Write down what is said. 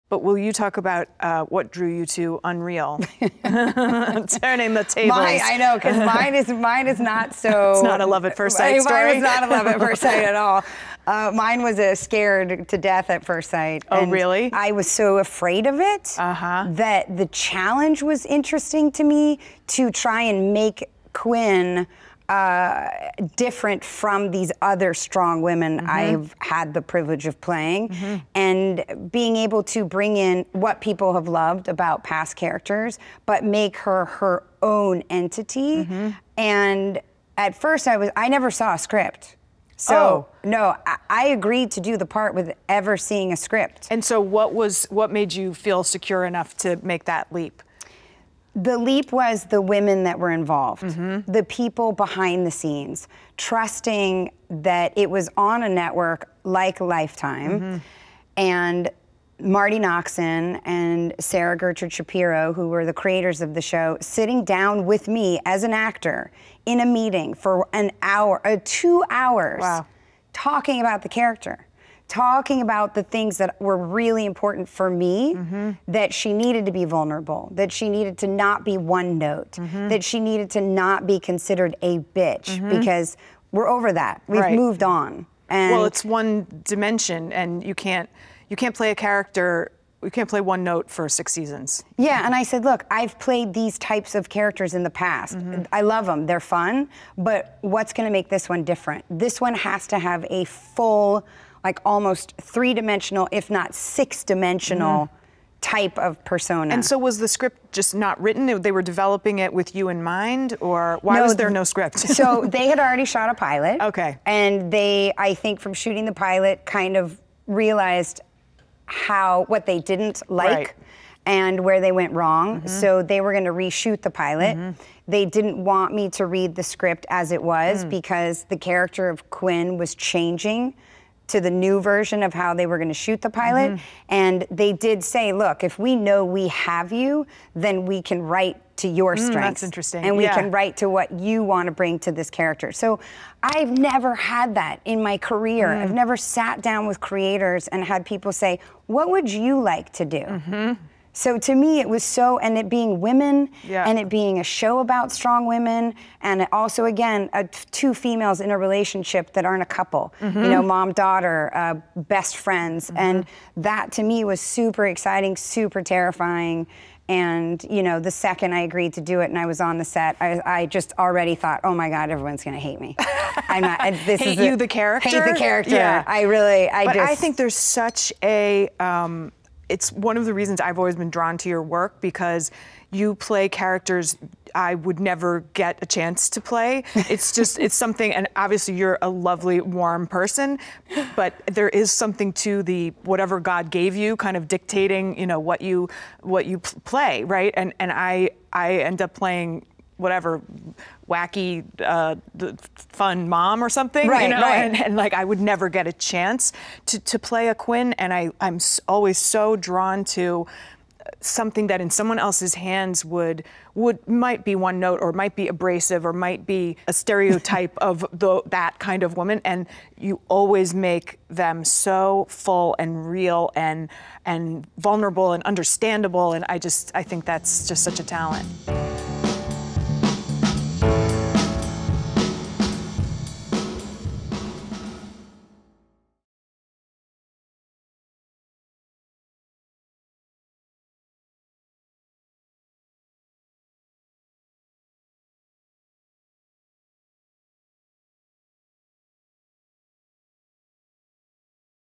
But will you talk about what drew you to Unreal? Turning the tables. I know, because mine is not so... It's not a love at first sight story? Mine was not a love at first sight at all. Mine was a scared to death at first sight. Oh, and really? I was so afraid of it that the challenge was interesting to me to try and make Quinn different from these other strong women I've had the privilege of playing, and being able to bring in what people have loved about past characters, but make her her own entity. And at first I never saw a script. So no, I agreed to do the part with ever seeing a script. And so what made you feel secure enough to make that leap? The leap was the women that were involved, the people behind the scenes, trusting that it was on a network like Lifetime, and Marty Noxon and Sarah Gertrude Shapiro, who were the creators of the show, sitting down with me as an actor in a meeting for an hour, 2 hours, talking about the character. Talking about the things that were really important for me, that she needed to be vulnerable, that she needed to not be one note, that she needed to not be considered a bitch, because we're over that. We've moved on. And well, it's one dimension, and you can't play a character. You can't play one note for 6 seasons. Yeah, and I said, look, I've played these types of characters in the past. I love them, they're fun, but what's gonna make this one different? This one has to have a full, like almost 3-dimensional, if not 6-dimensional type of persona. And so was the script just not written? They were developing it with you in mind, or why was there no script? So they had already shot a pilot. Okay. And they, I think from shooting the pilot, kind of realized what they didn't like and where they went wrong. So they were gonna reshoot the pilot. They didn't want me to read the script as it was because the character of Quinn was changing to the new version of how they were going to shoot the pilot. And they did say, look, if we know we have you, then we can write to your strengths. That's interesting. And we can write to what you want to bring to this character. So I've never had that in my career. I've never sat down with creators and had people say, what would you like to do? So to me, it was so, and it being women, and it being a show about strong women, and it also, again, 2 females in a relationship that aren't a couple, you know, mom, daughter, best friends. And that to me was super exciting, super terrifying. And, you know, the second I agreed to do it and I was on the set, I just already thought, oh my God, everyone's gonna hate me. I'm not, this hate is you, the character? Hate the character. Yeah. I think there's such a, it's one of the reasons I've always been drawn to your work, because you play characters I would never get a chance to play. It's just, it's something, and obviously you're a lovely, warm person, but there is something to the whatever God gave you kind of dictating, you know, what you play, right? And I end up playing whatever wacky, fun mom or something, you know, and like I would never get a chance to play a Quinn, and I'm always so drawn to something that in someone else's hands might be one note, or might be abrasive, or might be a stereotype of that kind of woman, and you always make them so full and real and vulnerable and understandable, and I think that's just such a talent.